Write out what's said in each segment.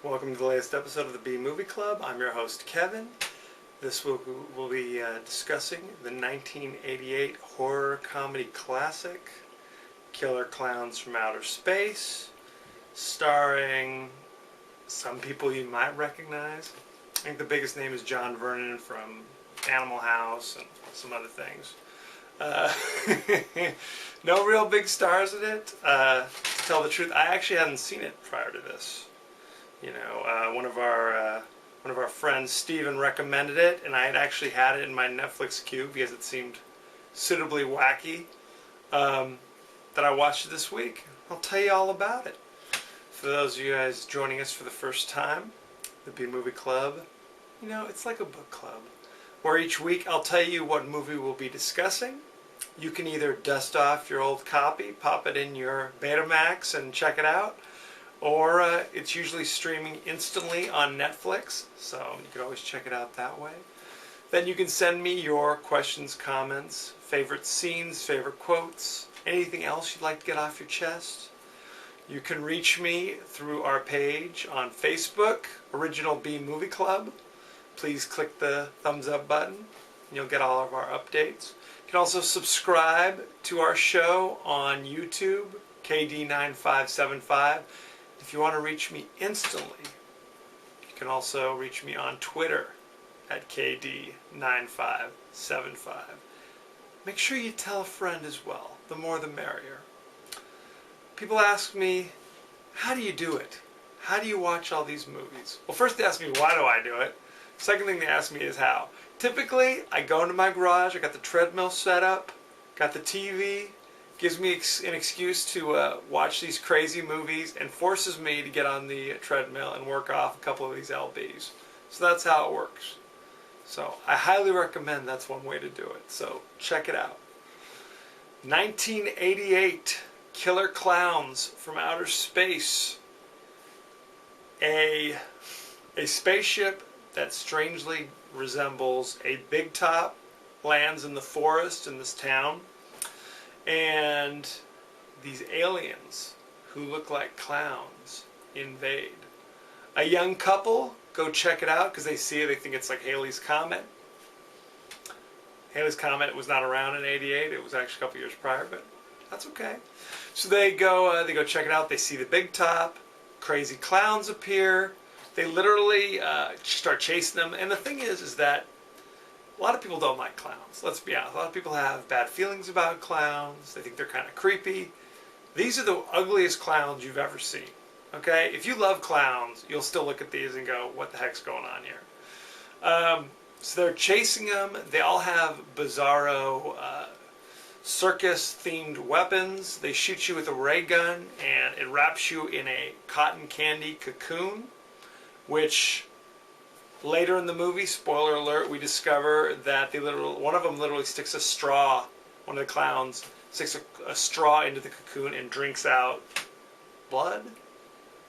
Welcome to the latest episode of the B Movie Club. I'm your host, Kevin. This will be discussing the 1988 horror comedy classic, Killer Klowns from Outer Space, starring some people you might recognize. I think the biggest name is John Vernon from Animal House and some other things. No real big stars in it. To tell the truth, I actually hadn't seen it prior to this. You know, one of our friends, Steven, recommended it, and I had actually had it in my Netflix queue because it seemed suitably wacky. That I watched it this week. I'll tell you all about it. For those of you guys joining us for the first time, the B Movie Club, you know, it's like a book club, where each week I'll tell you what movie we'll be discussing. You can either dust off your old copy, pop it in your Betamax and check it out, or it's usually streaming instantly on Netflix, so you can always check it out that way. Then you can send me your questions, comments, favorite scenes, favorite quotes, anything else you'd like to get off your chest. You can reach me through our page on Facebook, Original B Movie Club. Please click the thumbs up button and you'll get all of our updates. You can also subscribe to our show on YouTube, KD9575. If you want to reach me instantly, you can also reach me on Twitter at KD9575. Make sure you tell a friend as well. The more the merrier. People ask me, how do you do it? How do you watch all these movies? Well, first they ask me, why do I do it? Second thing they ask me is how. Typically, I go into my garage, I got the treadmill set up, got the TV, gives me an excuse to watch these crazy movies and forces me to get on the treadmill and work off a couple of these LBs. So that's how it works. So I highly recommend that's one way to do it. So check it out. 1988, Killer Klowns from Outer Space. A spaceship that strangely resembles a big top lands in the forest in this town. And these aliens who look like clowns invade. A young couple go check it out because they see it, they think it's like Halley's Comet. Halley's Comet was not around in '88, it was actually a couple years prior, but that's okay. So they go check it out, they see the big top, crazy clowns appear, they literally start chasing them, and the thing is that a lot of people don't like clowns. Let's be honest. A lot of people have bad feelings about clowns. They think they're kind of creepy. These are the ugliest clowns you've ever seen. Okay? If you love clowns, you'll still look at these and go, what the heck's going on here? So they're chasing them. They all have bizarro circus-themed weapons. They shoot you with a ray gun, and it wraps you in a cotton candy cocoon, which... later in the movie, spoiler alert, we discover that one of them literally sticks a straw, one of the clowns sticks a straw into the cocoon and drinks out blood?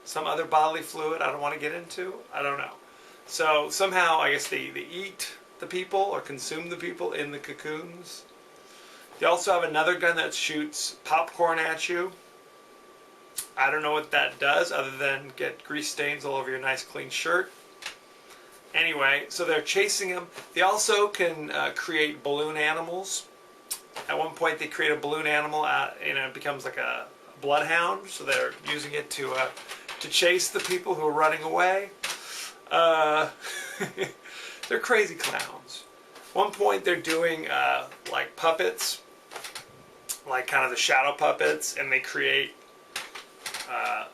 Some other bodily fluid I don't want to get into? I don't know. So somehow, I guess they eat the people or consume the people in the cocoons. They also have another gun that shoots popcorn at you. I don't know what that does other than get grease stains all over your nice clean shirt. Anyway, so they're chasing him. They also can create balloon animals. At one point, they create a balloon animal, and it becomes like a bloodhound. So they're using it to chase the people who are running away. They're crazy clowns. At one point, they're doing like puppets, like kind of the shadow puppets, and they create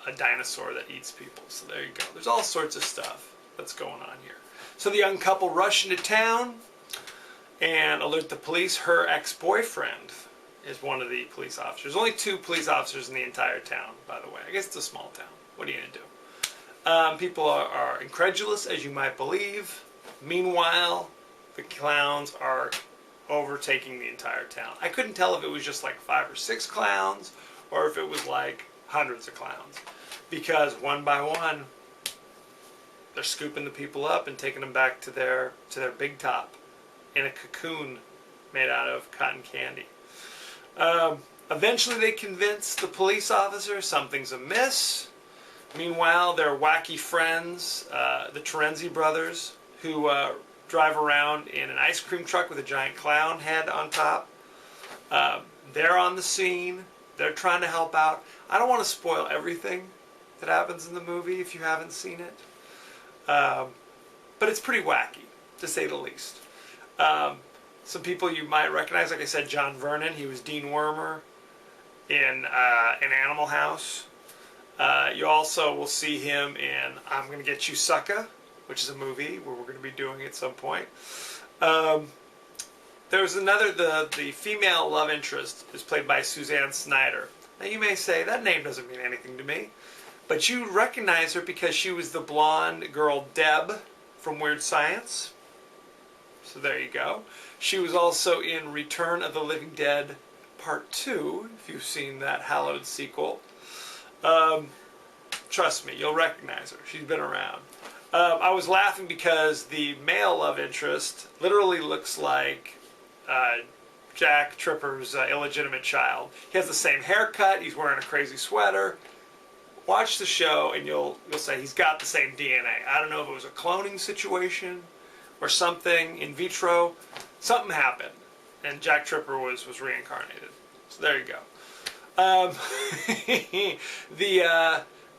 a dinosaur that eats people. So there you go. There's all sorts of stuff that's going on here. So the young couple rush into town and alert the police. Her ex-boyfriend is one of the police officers. There's only 2 police officers in the entire town, by the way. I guess it's a small town. What are you going to do? People are incredulous, as you might believe. Meanwhile, the clowns are overtaking the entire town. I couldn't tell if it was just like 5 or 6 clowns or if it was like hundreds of clowns. Because one by one, they're scooping the people up and taking them back to their big top in a cocoon made out of cotton candy. Eventually they convince the police officer something's amiss. Meanwhile, their wacky friends, the Terenzi brothers, who drive around in an ice cream truck with a giant clown head on top, they're on the scene. They're trying to help out. I don't want to spoil everything that happens in the movie if you haven't seen it. But it's pretty wacky, to say the least. Some people you might recognize, like I said, John Vernon. He was Dean Wormer in Animal House. You also will see him in I'm Gonna Get You Sucka, which is a movie where we're going to be doing at some point. There's another, the female love interest is played by Suzanne Snyder. Now you may say, that name doesn't mean anything to me. But you recognize her because she was the blonde girl Deb from Weird Science. So there you go. She was also in Return of the Living Dead Part 2, if you've seen that hallowed sequel. Trust me, you'll recognize her. She's been around. I was laughing because the male love interest literally looks like Jack Tripper's illegitimate child. He has the same haircut. He's wearing a crazy sweater. Watch the show and you'll say he's got the same DNA. I don't know if it was a cloning situation or something in vitro. Something happened, and Jack Tripper was reincarnated. So there you go.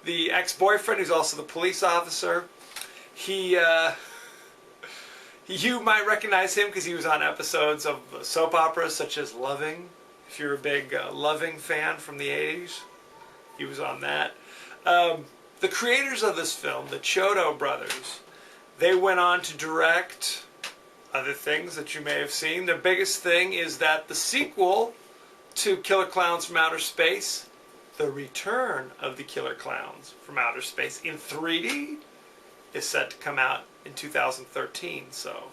The ex-boyfriend, who's also the police officer, you might recognize him because he was on episodes of soap operas such as Loving. If you're a big Loving fan from the 80s, he was on that. The creators of this film, the Chiodo brothers, they went on to direct other things that you may have seen. Their biggest thing is that the sequel to Killer Klowns from Outer Space, The Return of the Killer Klowns from Outer Space in 3D, is set to come out in 2013. So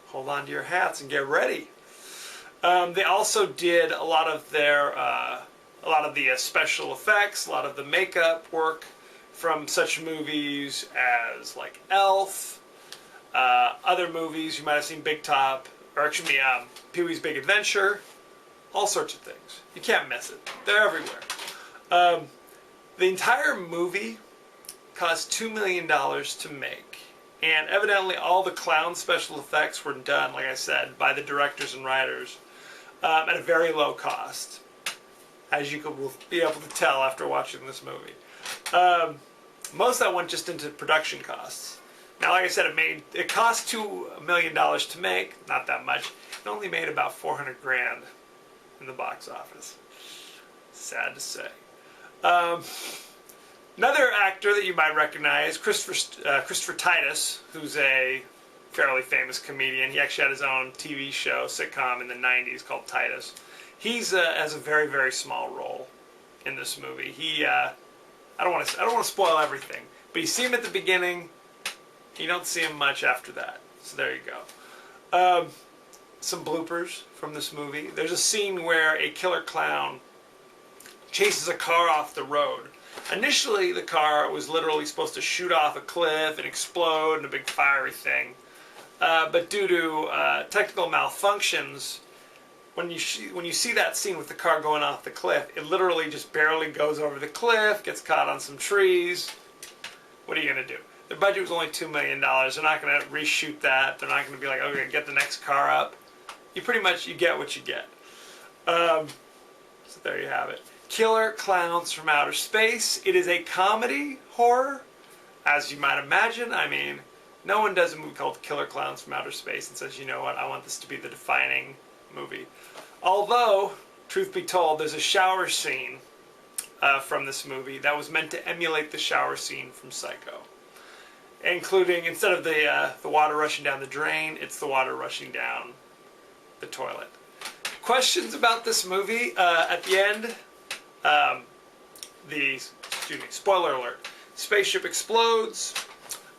hold on to your hats and get ready. They also did a lot of the special effects, a lot of the makeup work from such movies as like Elf, other movies you might have seen, Big Top, or actually Pee-wee's Big Adventure, all sorts of things. You can't miss it. They're everywhere. The entire movie cost $2 million to make, and evidently all the clown special effects were done, like I said, by the directors and writers at a very low cost, as you will be able to tell after watching this movie. Most of that went just into production costs. Now, like I said, it cost $2 million to make, not that much. It only made about 400 grand in the box office. Sad to say. Another actor that you might recognize, Christopher Titus, who's a fairly famous comedian. He actually had his own TV show, sitcom in the 90s called Titus. He's has a very, very small role in this movie. I don't want to spoil everything, but you see him at the beginning. You don't see him much after that. So there you go. Some bloopers from this movie. There's a scene where a killer clown chases a car off the road. Initially, the car was literally supposed to shoot off a cliff and explode in a big fiery thing. But due to technical malfunctions, when you see that scene with the car going off the cliff, it literally just barely goes over the cliff, gets caught on some trees. What are you going to do? Their budget was only $2 million. They're not going to reshoot that. They're not going to be like, okay, get the next car up. You pretty much, you get what you get. So there you have it. Killer Klowns from Outer Space. It is a comedy horror, as you might imagine. I mean, no one does a movie called Killer Klowns from Outer Space and says, you know what, I want this to be the defining movie. Although, truth be told, there's a shower scene from this movie that was meant to emulate the shower scene from Psycho. Including, instead of the water rushing down the drain, it's the water rushing down the toilet. Questions about this movie? At the end, spoiler alert, spaceship explodes,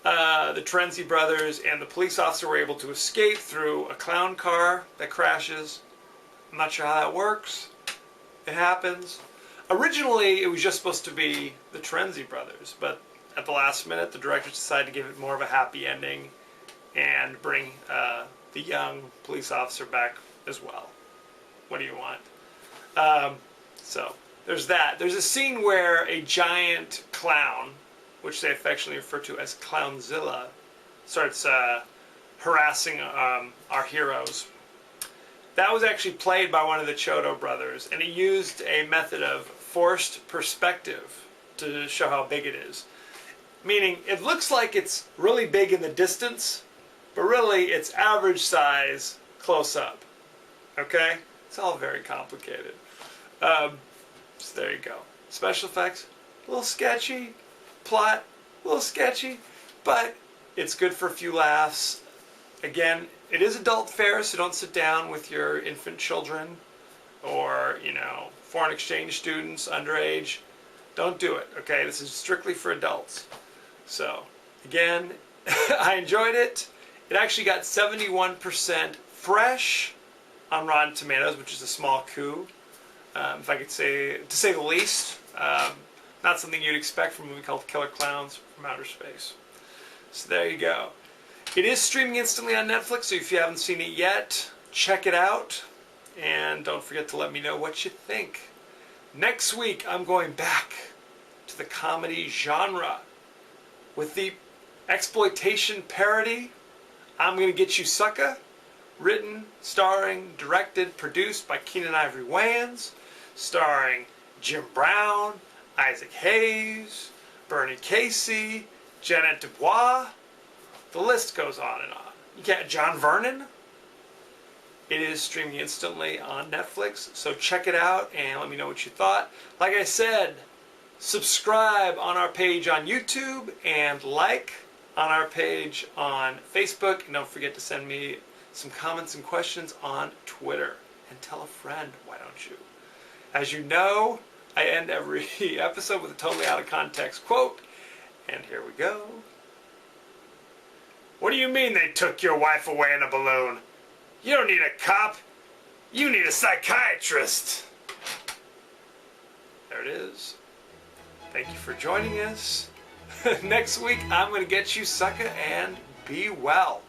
the Terenzi brothers and the police officer were able to escape through a clown car that crashes. I'm not sure how that works. It happens. Originally, it was just supposed to be the Terenzi brothers, but at the last minute, the directors decided to give it more of a happy ending and bring the young police officer back as well. What do you want? So, there's that. There's a scene where a giant clown, which they affectionately refer to as Clownzilla, starts harassing our heroes. That was actually played by one of the Chodo brothers, and he used a method of forced perspective to show how big it is. Meaning, it looks like it's really big in the distance, but really it's average size close up. Okay? It's all very complicated. So there you go. Special effects, a little sketchy. Plot, a little sketchy, but it's good for a few laughs. Again, it is adult fare, so don't sit down with your infant children or, foreign exchange students underage. Don't do it, okay? This is strictly for adults. So, again, I enjoyed it. It actually got 71% fresh on Rotten Tomatoes, which is a small coup, if I could say, to say the least. Not something you'd expect from a movie called Killer Klowns from Outer Space. So there you go. It is streaming instantly on Netflix, so if you haven't seen it yet, check it out. And don't forget to let me know what you think. Next week, I'm going back to the comedy genre with the exploitation parody I'm Gonna Get You Sucka, written, starring, directed, produced by Keenan Ivory Wayans, starring Jim Brown, Isaac Hayes, Bernie Casey, Janet Dubois. The list goes on and on. You got John Vernon. It is streaming instantly on Netflix, so check it out and let me know what you thought. Like I said, subscribe on our page on YouTube and like on our page on Facebook. And don't forget to send me some comments and questions on Twitter. And tell a friend, why don't you? As you know, I end every episode with a totally out of context quote. And here we go. What do you mean they took your wife away in a balloon? You don't need a cop. You need a psychiatrist. There it is. Thank you for joining us. Next week, I'm going to get you, sucker, and be well.